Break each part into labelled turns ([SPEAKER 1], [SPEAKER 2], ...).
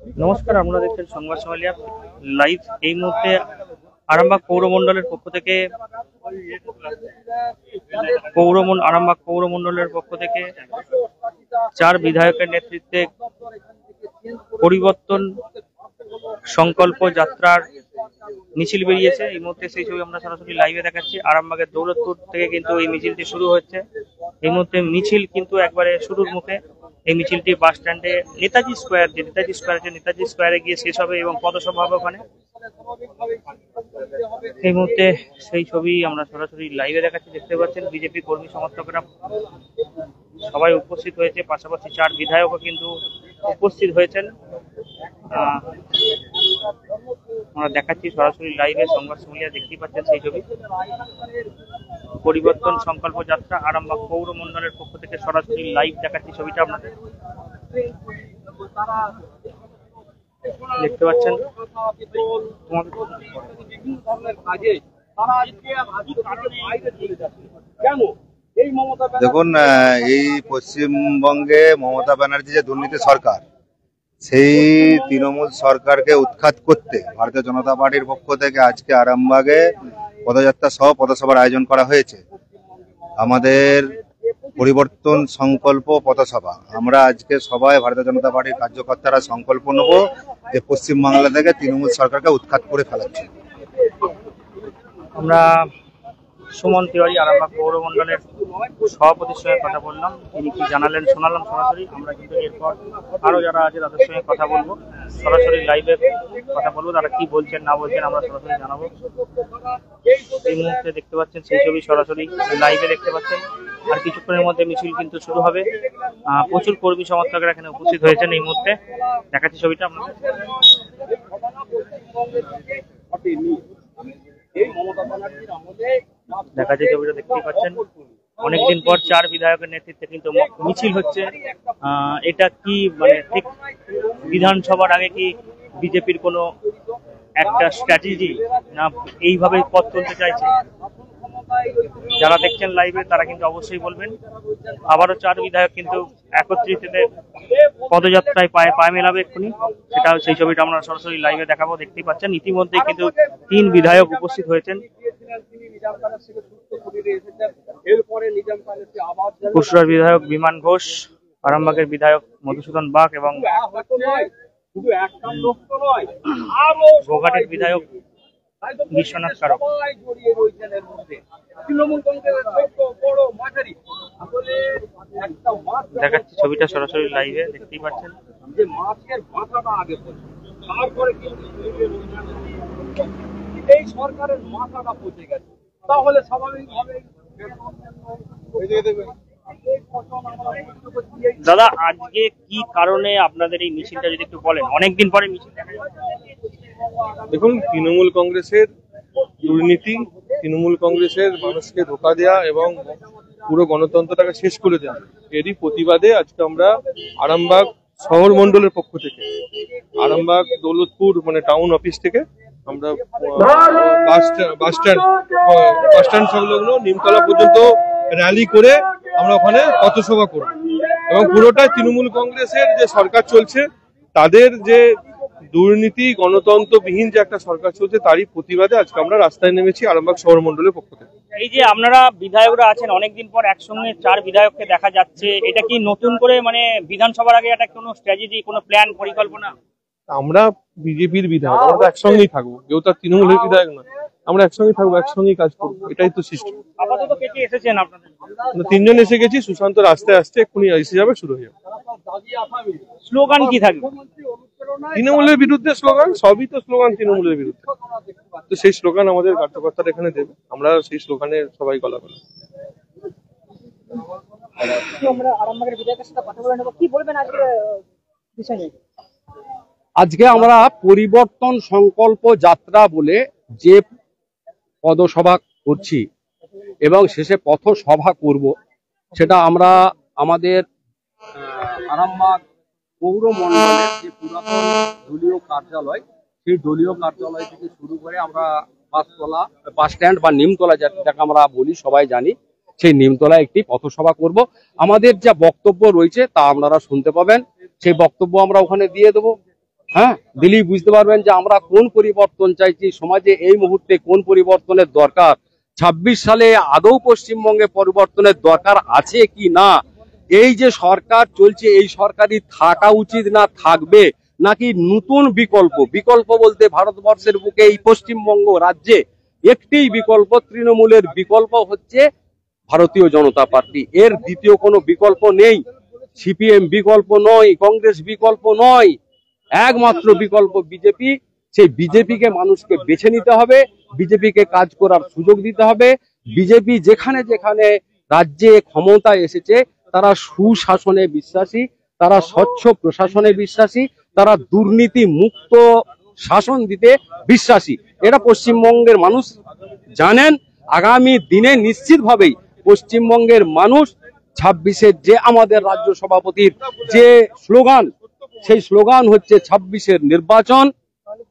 [SPEAKER 1] নমস্কার, আপনারা দেখছেন সংবাদ সমালিয়া লাইভ। এই মুহূর্তে আরামবাগ পৌরমণ্ডলের পক্ষ থেকে আরামবাগ পৌরমণ্ডলের পক্ষ থেকে 4 বিধায়কের নেতৃত্বে পরিবর্তন সংকল্প যাত্রার মিছিল বেরিয়েছে। এই মুহূর্তে সেই ছবি আমরা সরাসরি লাইভে দেখাচ্ছি। আরামবাগের দৌলতপুর থেকে কিন্তু এই মিছিলটি শুরু হচ্ছে। এই মুহূর্তে মিছিল কিন্তু একবারে শুরুর মুখে। এই মিছিলটি বাস স্ট্যান্ডে নেতাজি স্কোয়ারে গিয়ে শেষ হবে এবং পদসভা হবে ওখানে। এই মুহূর্তে সেই ছবি আমরা সরাসরি লাইভে দেখাচ্ছি। দেখতে পাচ্ছেন বিজেপি কর্মী সমর্থকরা সবাই উপস্থিত হয়েছে, পাশাপাশি 4 বিধায়কও কিন্তু উপস্থিত হয়েছেন। আমরা দেখাচ্ছি সরাসরি লাইভে সংবাদ সমালিয়া, দেখতেই পাচ্ছেন সেই ছবি। পরিবর্তন সংকল্প যাত্রা আরামবাগ পৌরমণ্ডলের পক্ষ থেকে সরাসরি লাইভ দেখাচ্ছি ছবিটা আপনাদের দেখতে পাচ্ছেন।
[SPEAKER 2] দেখুন, এই পশ্চিমবঙ্গে মমতা ব্যানার্জি যে দুর্নীতি সরকার, সেই তৃণমূল সরকারকে উৎখাত করতে ভারতীয় জনতা পার্টির পক্ষ থেকে আজকে আরামবাগে পদযাত্রা সহ পদসভার আয়োজন করা হয়েছে। আমাদের পরিবর্তন সংকল্প পথসভা। আমরা আজকে সবাই ভারতীয় জনতা পার্টির কার্যকর্তারা সংকল্প নেব যে পশ্চিমবাংলা থেকে তৃণমূল সরকারকে উৎখাত করে ফেলাচ্ছে।
[SPEAKER 1] আমরা সুমন তিওয়ারি আরামবাগ পৌরমণ্ডলের সভাপতির সঙ্গে কথা বললাম, তিনি কি জানালেন শোনালাম সরাসরি। আমরা কিন্তু এরপর আরো যারা আছে তাদের সঙ্গে কথা বলবো, সরাসরি লাইভে কথা বলবো। তারা কি বলছেন না বলছেন আমরা সরাসরি জানাবো। এই মুহূর্তে দেখতে পাচ্ছেন সেই ছবি সরাসরি লাইভে দেখতে পাচ্ছেন। আর কিছুক্ষণের মধ্যে মিছিল কিন্তু শুরু হবে। প্রচুর কর্মী সমর্থকরা এখানে উপস্থিত হয়েছেন। এই মুহূর্তে দেখাচ্ছি ছবিটা আপনাদের। দেখা যায় ছবিটা দেখতেই পাচ্ছেন। অনেকদিন পর 4 বিধায়কের নেতৃত্বে কিন্তু মিছিল হচ্ছে। এটা কি মানে ঠিক বিধানসভার আগে কি বিজেপির কোনো একটা স্ট্র্যাটেজি, না এইভাবে পথ চলতে চাইছে? যারা দেখছেন লাইভে তারা কিন্তু অবশ্যই বলবেন। আবারও 4 বিধায়ক কিন্তু একত্রিত পদযাত্রায় পায়ে মেলাবে এক্ষুনি। সেটা সেই ছবিটা আমরা সরাসরি লাইভে দেখাবো। দেখতেই পাচ্ছেন ইতিমধ্যে কিন্তু 3 বিধায়ক উপস্থিত হয়েছেন। কুশরার বিধায়ক বিমান ঘোষ, আরামবাগের বিধায়ক মধুসূদন বাগ এবং গোঘাটের বিধায়ক বিশ্বনাথ কারক। দেখাচ্ছি ছবিটা সরাসরি লাইভে, দেখতেই পাচ্ছেন।
[SPEAKER 3] এই সরকারের মাথাটা পচে গেছে, তাহলে স্বাভাবিকভাবে
[SPEAKER 1] দাদা আজকে কি কারণে আপনাদের এই মিছিলটা যদি একটু বলেন? অনেকদিন পরে মিছিল দেখা যাচ্ছে।
[SPEAKER 4] দেখুন, তৃণমূল কংগ্রেসের দুর্নীতি, তৃণমূল কংগ্রেসের মানুষকে ধোঁকা দেওয়া এবং পুরো গণতন্ত্রটাকে শেষ করে দেওয়া, এরই প্রতিবাদে আজকে আমরা আরামবাগ শহর মন্ডলের পক্ষ থেকে আরামবাগ দৌলতপুর মানে টাউন অফিস থেকে আমরা বাস স্ট্যান্ড সংলগ্ন নিমতলা পর্যন্ত র্যালি করে আমরা ওখানে পথসভা করব এবং পুরোটা তৃণমূল কংগ্রেসের যে সরকার চলছে, তাদের যে দুর্নীতি গণতন্ত্রবিহীন যে একটা সরকার চলছে, তারই প্রতিবাদে আজকে আমরা রাস্তায় নেমেছি আরামবাগ শহর মন্ডলের পক্ষ থেকে।
[SPEAKER 1] এই যে আপনারা বিধায়করা আছেন, অনেকদিন পর একসঙ্গে 4 বিধায়ককে দেখা যাচ্ছে, এটা কি নতুন করে মানে বিধানসভার আগে একটা কোনো স্ট্র্যাটেজি, কোনো প্ল্যান, পরিকল্পনা?
[SPEAKER 4] আমরা বিজেপির বিধায়ক, আমরা তো একসঙ্গেই থাকবো, কেউ তার তৃণমূলের বিধায়ক নয়। আমরা একসঙ্গেই থাকবো, একসঙ্গেই কাজ করবো, এটাই তো সিস্টেম।
[SPEAKER 1] আপাতত কে কে এসেছেন আপনাদের?
[SPEAKER 4] 3 জন এসে গেছি, সুশান্ত রাস্তায় আসছে, এক্ষুনি এসে যাবে, শুরু হয়ে যাবে।
[SPEAKER 1] স্লোগান কি থাকবে?
[SPEAKER 4] তৃণমূলের বিরুদ্ধে স্লোগান, সবই তো স্লোগান তৃণমূলের বিরুদ্ধে। তো সেই স্লোগান আমাদের কার্যকর্তারা এখানে দেবে, আমরা সেই স্লোগানে সবাই গলা বলি।
[SPEAKER 5] আজকে আমরা পরিবর্তন সংকল্প যাত্রা বলে যে পদসভা করছি এবং শেষে পথসভা করব, সেটা আমরা আমাদের আরামবাগ পৌর মন্ডলের যে পুরাতন দলীয় কার্যালয়, সেই দলীয় কার্যালয় থেকে শুরু করে আমরা বাস স্ট্যান্ড বা নিমতলা, যাকে আমরা বলি সবাই জানি, সেই নিমতলায় একটি পথসভা করব। আমাদের যা বক্তব্য রয়েছে তা আপনারা শুনতে পাবেন, সেই বক্তব্য আমরা ওখানে দিয়ে দেবো। হ্যাঁ, দিলেই বুঝতে পারবেন যে আমরা কোন পরিবর্তন চাইছি, সমাজে এই মুহূর্তে কোন পরিবর্তনের দরকার। 26 সালে আদৌ পশ্চিমবঙ্গে পরিবর্তনের দরকার আছে কি না, এই যে সরকার চলছে এই সরকারই থাকা উচিত না থাকবে, নাকি নতুন বিকল্প বলতে ভারতবর্ষের বুকে এই পশ্চিমবঙ্গ রাজ্যে একটিই বিকল্প, তৃণমূলের বিকল্প হচ্ছে ভারতীয় জনতা পার্টি। এর দ্বিতীয় কোনো বিকল্প নেই। সিপিএম বিকল্প নয়, কংগ্রেস বিকল্প নয়, একমাত্র বিকল্প বিজেপি। সেই বিজেপিকে মানুষকে বেছে নিতে হবে, বিজেপিকে কাজ করার সুযোগ দিতে হবে। বিজেপি যেখানে যেখানে রাজ্যে ক্ষমতায় এসেছে তারা সুশাসনে বিশ্বাসী, তারা স্বচ্ছ প্রশাসনে বিশ্বাসী, তারা দুর্নীতি মুক্ত শাসন দিতে বিশ্বাসী। এটা পশ্চিমবঙ্গের মানুষ জানেন। আগামী দিনে নিশ্চিতভাবেই পশ্চিমবঙ্গের মানুষ 26-এর যে আমাদের রাজ্য সভাপতির যে স্লোগান, সেই স্লোগান হচ্ছে 26-এর নির্বাচন,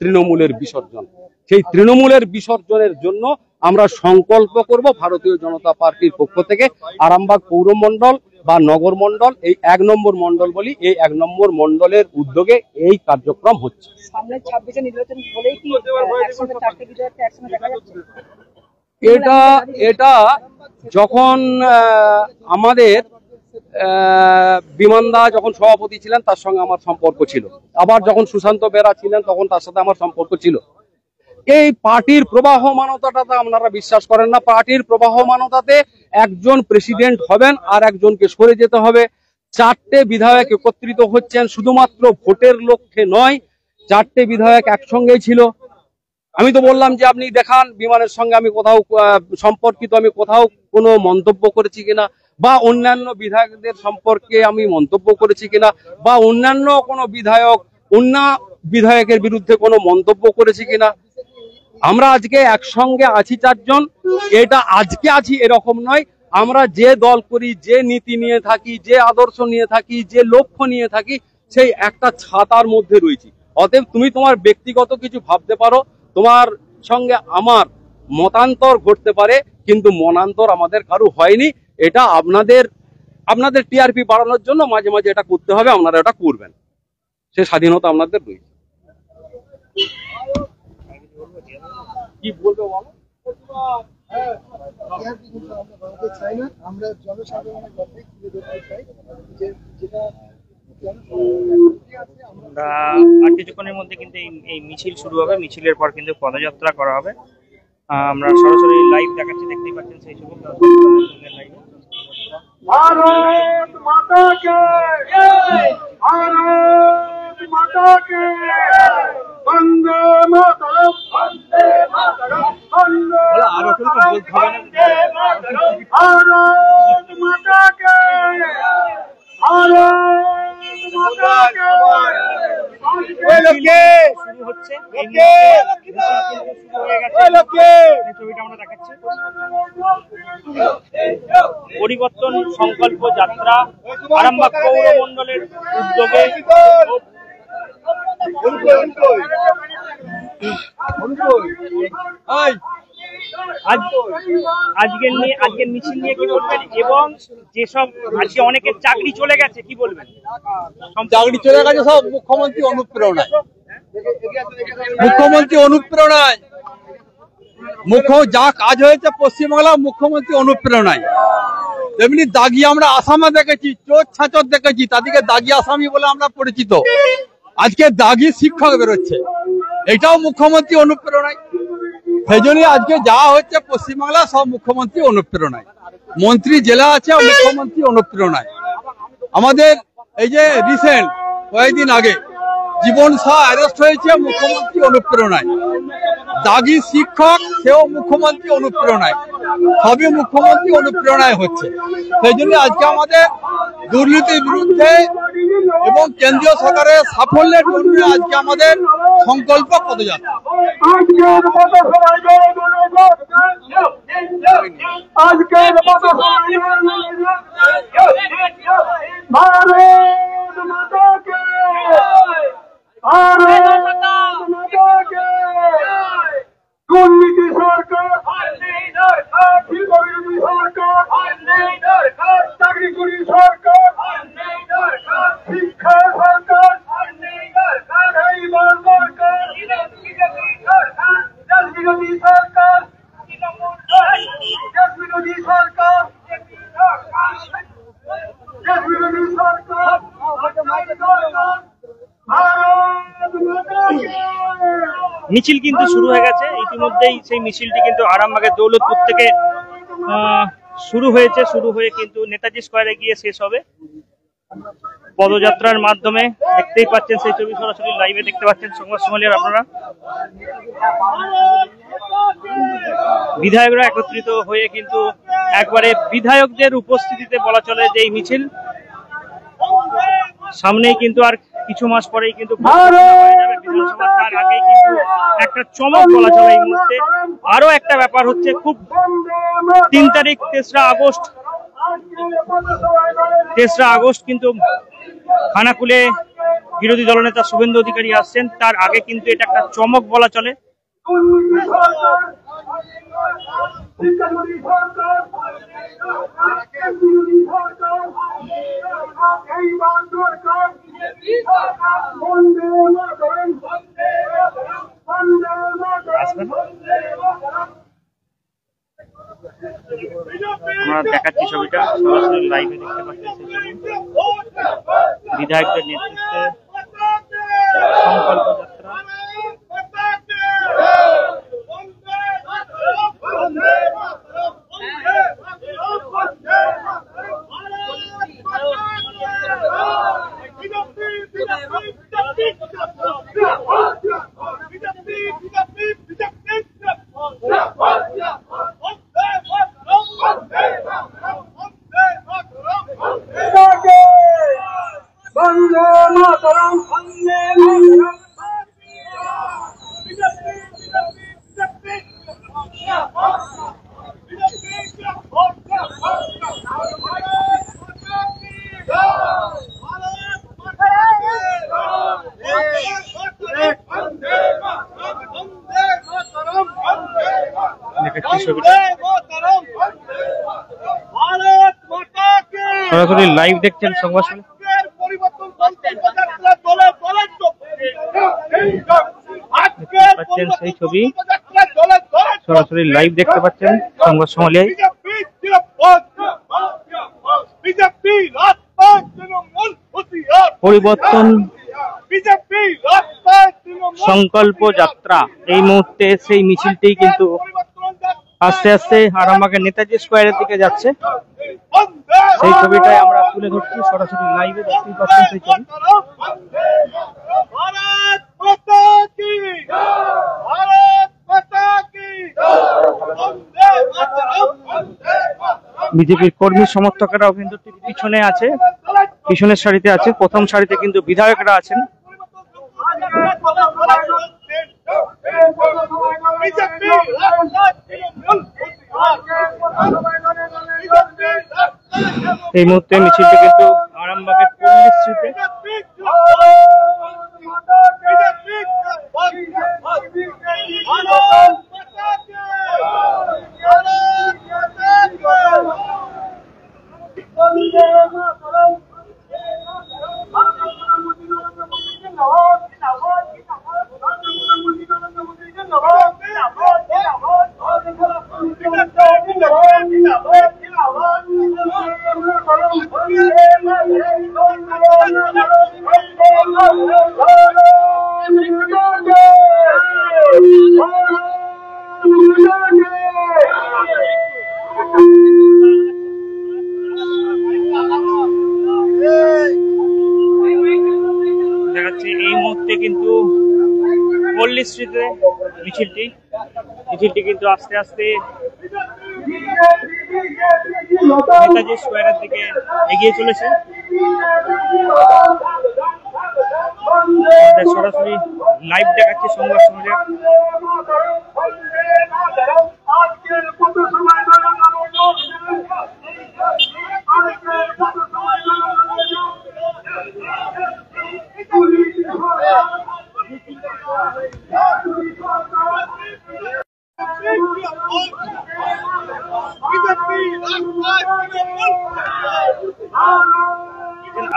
[SPEAKER 5] তৃণমূলের বিসর্জন। সেই তৃণমূলের বিসর্জনের জন্য আমরা সংকল্প করব ভারতীয় জনতা পার্টির পক্ষ থেকে। আরামবাগ পৌরমণ্ডল বা নগর মণ্ডল, এই 1 নম্বর মণ্ডল বলি, এই 1 নম্বর মণ্ডলের উদ্যোগে এই কার্যক্রম হচ্ছে।
[SPEAKER 6] সামনে 26-এ নির্বাচন বলেই কি একসঙ্গে 4টে বিধায়ককে একসঙ্গে দেখা যাচ্ছে?
[SPEAKER 5] এটা যখন আমাদের বিমানদা যখন সভাপতি ছিলেন তার সঙ্গে আমার সম্পর্ক ছিল, আবার যখন সুশান্ত বেরা ছিলেন তখন তার সাথে আমার সম্পর্ক ছিল। এই পার্টির প্রবাহমানতাটা আপনারা বিশ্বাস করেন না। পার্টির প্রবাহমানতাতে একজন প্রেসিডেন্ট হবেন আর একজনকে সরে যেতে হবে। 4টে বিধায়ক একত্রিত হচ্ছেন শুধুমাত্র ভোটের লক্ষ্যে নয়, 4টে বিধায়ক একসঙ্গেই ছিল। আমি তো বললাম যে আপনি দেখান বিমানের সঙ্গে আমি কোথাও সম্পর্কিত, আমি কোথাও কোনো মন্তব্য করেছি কিনা, বা অন্যান্য বিধায়কদের সম্পর্কে আমি মন্তব্য করেছি কিনা, বা অন্যান্য কোনো বিধায়ক অন্য বিধায়কের বিরুদ্ধে কোনো মন্তব্য করেছি কিনা। আমরা আজকে একসঙ্গে আছি 4 জন। এটা আজকে আছি এরকম নয়, আমরা যে দল করি, যে নীতি নিয়ে থাকি, যে আদর্শ নিয়ে থাকি, যে লক্ষ্য নিয়ে থাকি, সেই একটা ছাতার মধ্যে রয়েছি। অতএব তুমি তোমার ব্যক্তিগত কিছু ভাবতে পারো, তোমার সঙ্গে আমার মতান্তর ঘটতে পারে, কিন্তু মনান্তর আমাদের কারো হয়নি। এটা আপনাদের টিআরপি বাড়ানোর জন্য মাঝে মাঝে এটা করতে হবে, আপনারা এটা করবেন, সে স্বাধীনতা আপনাদের রয়েছে। কি বলবো বলো?
[SPEAKER 7] আমরা জনসাধারণের মধ্যে তুলে ধরতে চাই যে যেটা
[SPEAKER 1] আর কিছুক্ষণের মধ্যে কিন্তু এই মিছিল শুরু হবে। মিছিলের পর কিন্তু পদযাত্রা করা হবে। আমরা সরাসরি লাইভ দেখাচ্ছি, দেখতেই পাচ্ছেন সেই ছবি।
[SPEAKER 3] भारत माता के भारत माता के वंदे मातरम वंदे मातरम वंदे मातरम भारत माता के भारत माता के
[SPEAKER 1] শুরু হচ্ছে, ছবিটা আমরা দেখাচ্ছি। পরিবর্তন সংকল্প যাত্রা আরামবাগ পৌরমণ্ডলের উদ্যোগে আজকের মিছিল নিয়ে কি বলবেন, এবং যেসব আজকে অনেকের চাকরি চলে গেছে কি বলবেন?
[SPEAKER 8] চাকরি চলে গেছে সব মুখ্যমন্ত্রী অনুপ্রেরণায়। মুখ্যমন্ত্রী অনুপ্রেরণায় যা কাজ হয়েছে পশ্চিমবাংলা মুখ্যমন্ত্রী অনুপ্রেরণায়। তেমনি দাগি আমরা আসামে দেখেছি, চোর ছাচর দেখেছি, তাদেরকে দাগি আসামি বলে আমরা পরিচিত। আজকে দাগি শিক্ষক বেরোচ্ছে, এটাও মুখ্যমন্ত্রী অনুপ্রেরণায়। সেই জন্য আজকে যা হচ্ছে পশ্চিমবাংলা সব মুখ্যমন্ত্রী অনুপ্রেরণায়। মন্ত্রী জেলা আছে মুখ্যমন্ত্রী অনুপ্রেরণায়। আমাদের এই যে রিসেন্ট কয়েকদিন আগে জীবন শাহ অ্যারেস্ট হয়েছে মুখ্যমন্ত্রী অনুপ্রেরণায়। দাগি শিক্ষক সেও মুখ্যমন্ত্রী অনুপ্রেরণায়। সবই মুখ্যমন্ত্রী অনুপ্রেরণায় হচ্ছে। সেই জন্য আজকে আমাদের দুর্নীতির বিরুদ্ধে এবং কেন্দ্রীয় সরকারের সাফল্যের জন্য আজকে আমাদের সংকল্প পদযাত্রা।
[SPEAKER 3] দুর্নীতি সরকার, বিরোধী সরকার, চাকরিগুলি সরকার, শিক্ষা সরকার,
[SPEAKER 1] মিছিল কিন্তু শুরু হয়ে গেছে ইতিমধ্যেই। সেই মিছিলটি কিন্তু আরামবাগের দৌলতপুর থেকে শুরু হয়ে কিন্তু নেতাজি স্কোয়ারে গিয়ে শেষ হবে পদযাত্রার মাধ্যমে। দেখতেই পাচ্ছেন সেই ছবি সরাসরি লাইভে দেখতে পাচ্ছেন সংবাদ সম্মেলনের আপনারা। বিধায়করা একত্রিত হয়ে কিন্তু একবারে বিধায়কদের উপস্থিতিতে বলা চলে যে এই মিছিল সামনেই কিন্তু আর কিছু মাস পরেই কিন্তু বিধানসভা। তার আগেই কিন্তু একটা চমক বলা চলে এই মুহূর্তে। আরো একটা ব্যাপার হচ্ছে, খুব 3 তারিখ 3রা আগস্ট কিন্তু খানাকুলে বিরোধী দলনেতা শুভেন্দু অধিকারী আসছেন। তার আগে কিন্তু এটা একটা চমক বলা চলে। আমরা দেখাচ্ছি ছবিটা সরাসরি লাইভে দেখতে পাচ্ছেন। বিধায়কদের নেতৃত্বে সংকল্প যাত্রা। সরাসরি লাইভ দেখছেন সংবাদ পাচ্ছেন সেই ছবি সরাসরি লাইভ দেখতে পাচ্ছেন সংবাদ সম্মেলনে। পরিবর্তন সংকল্প যাত্রা এই মুহূর্তে সেই মিছিলটি কিন্তু আস্তে আস্তে আরামবাগের নেতাজি স্কোয়ারের দিকে যাচ্ছে। সেই ছবিটাই আমরা তুলে ধরছি সরাসরি লাইভে দেখতেই পাচ্ছেন সেই ছবি। বিজেপির কর্মী সমর্থকেরাও কিন্তু পিছনে আছে, পিছনের সারিতে আছে। প্রথম সারিতে কিন্তু বিধায়করা আছেন। এই মুহূর্তে মিছিলটি কিন্তু আরামবাগের পল্লীশ্রীতে। দেখাচ্ছি এই মুহূর্তে কিন্তু পল্লীশ্রীতে মিছিলটি কিন্তু আস্তে আস্তে নেতাজি স্কোয়ারের দিকে এগিয়ে চলেছে। সরাসরি লাইভ দেখাচ্ছি সংবাদ সম্মেলনে।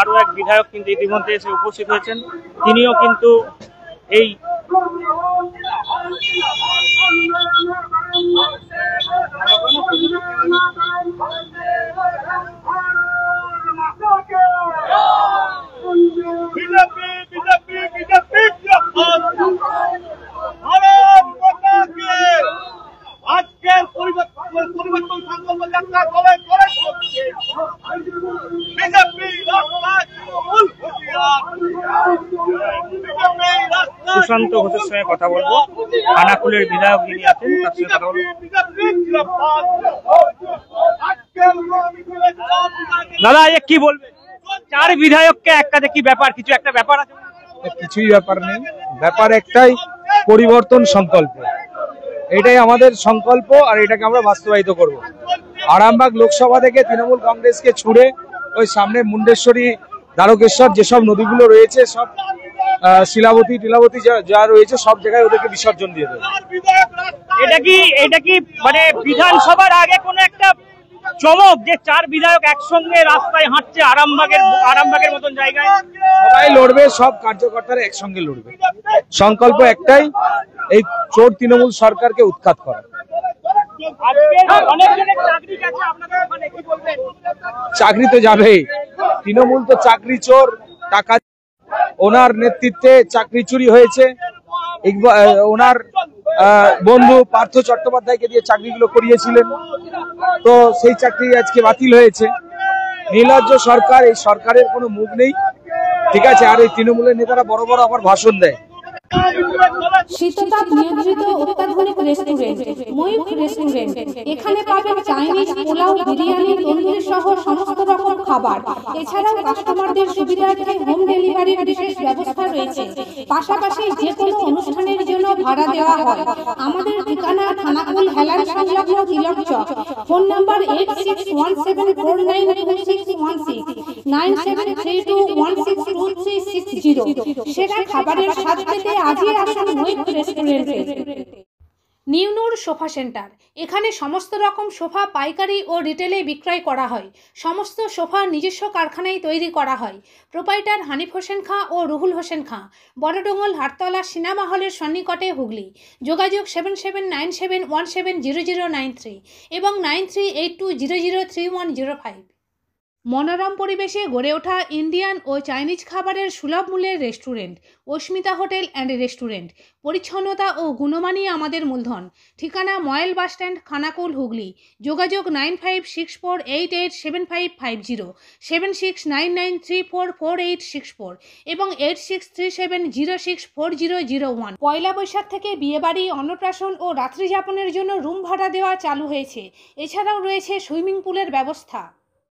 [SPEAKER 1] আরো এক বিধায়ক কিন্তু ইতিমধ্যে এসে উপস্থিত হয়েছেন। তিনিও কিন্তু এই সুশান্ত ঘোষের সঙ্গে কথা বলবো, খানাকুলের বিধায়ক যিনি আছেন তার সঙ্গে কথা বলবো। দাদা কি বলবেন, 4 বিধায়ককে এক কাজে কি ব্যাপার, কিছু একটা ব্যাপার আছে?
[SPEAKER 9] কিছুই ব্যাপার নেই, ব্যাপার একটাই, পরিবর্তন সংকল্প। এটাই আমাদের সংকল্প আর এটাকে আমরা বাস্তবায়িত করব। আরামবাগ লোকসভা থেকে তৃণমূল কংগ্রেসকে ছুড়ে ওই সামনে মুন্ডেশ্বরী, দ্বারকেশ্বর যেসব নদীগুলো রয়েছে সব, শিলাবতী টিলাবতী যা রয়েছে সব জায়গায় ওদেরকে বিসর্জন দিয়ে দেবে।
[SPEAKER 1] এটা কি মানে বিধানসভার আগে কোনো একটা চমক যে 4 বিধায়ক একসঙ্গে রাস্তায় হাঁটছে আরামবাগের মতন জায়গায়?
[SPEAKER 9] সবাই লড়বে, সব কার্যকর্তারা একসঙ্গে লড়বে। সংকল্প একটাই, এই চোর তৃণমূল সরকারকে উৎখাত করা। চাকরি তো যাবেই, তৃণমূল তো চাকরি চোর, টাকা ওনার নেতৃত্বে চাকরি চুরি হয়েছে। ওনার বন্ধু পার্থ চট্টোপাধ্যায়কে দিয়ে চাকরিগুলো করিয়েছিলেন, তো সেই চাকরি আজকে বাতিল হয়েছে। নির্লজ্জ সরকার, এই সরকারের কোনো মুখ নেই, ঠিক আছে। আর এই তৃণমূলের নেতারা বড় বড় আবার ভাষণ দেয়।
[SPEAKER 10] শীততাপ নিয়ন্ত্রিত অত্যাধুনিক রেস্টুরেন্ট ময়ূখ রেস্টুরেন্ট। এখানে পাবেন চাইনিজ, পোলাও, বিরিয়ানি, তন্দুরি সহ সমস্ত রকম খাবার। এছাড়াও কাস্টমারদের সুবিধার্থে হোম ডেলিভারির বিশেষ ব্যবস্থা রয়েছে। পাশাপাশি যে কোনো অনুষ্ঠানের জন্য ভাড়া দেওয়া হয়। আমাদের ঠিকানা খানাকুল হেলান সংলগ্ন তিলক চক। Phone number 8617492616 9732162360। সেরা খাবারের স্বাদ পেতে আজই আসুন ময়ূখ রেস্টুরেন্টে। নিউনুর সোফা সেন্টার। এখানে সমস্ত রকম সোফা পাইকারি ও রিটেলে বিক্রয় করা হয়। সমস্ত সোফা নিজস্ব কারখানায় তৈরি করা হয়। প্রোপাইটার হানিফ হোসেন খাঁ ও রুহুল হোসেন খাঁ, বড়ডোঙ্গল হাটতলা সিনেমা হলের সন্নিকটে, হুগলি। যোগাযোগ 7797170093 এবং 9382003105। মনোরম পরিবেশে গড়ে ওঠা ইন্ডিয়ান ও চাইনিজ খাবারের সুলভ মূল্যের restaurant Asmita hotel and restaurant. পরিচ্ছন্নতা ও গুণমানই আমাদের মূলধন। ঠিকানা ময়েল বাসস্ট্যান্ড, খানাকুল, হুগলি। যোগাযোগ 9564887550, 7699344864 এবং 8637064001। পয়লা বৈশাখ থেকে বিয়েবাড়ি, অন্নপ্রাশন ও রাত্রিযাপনের জন্য রুম ভাড়া দেওয়া চালু হয়েছে। এছাড়াও রয়েছে সুইমিং পুলের ব্যবস্থা।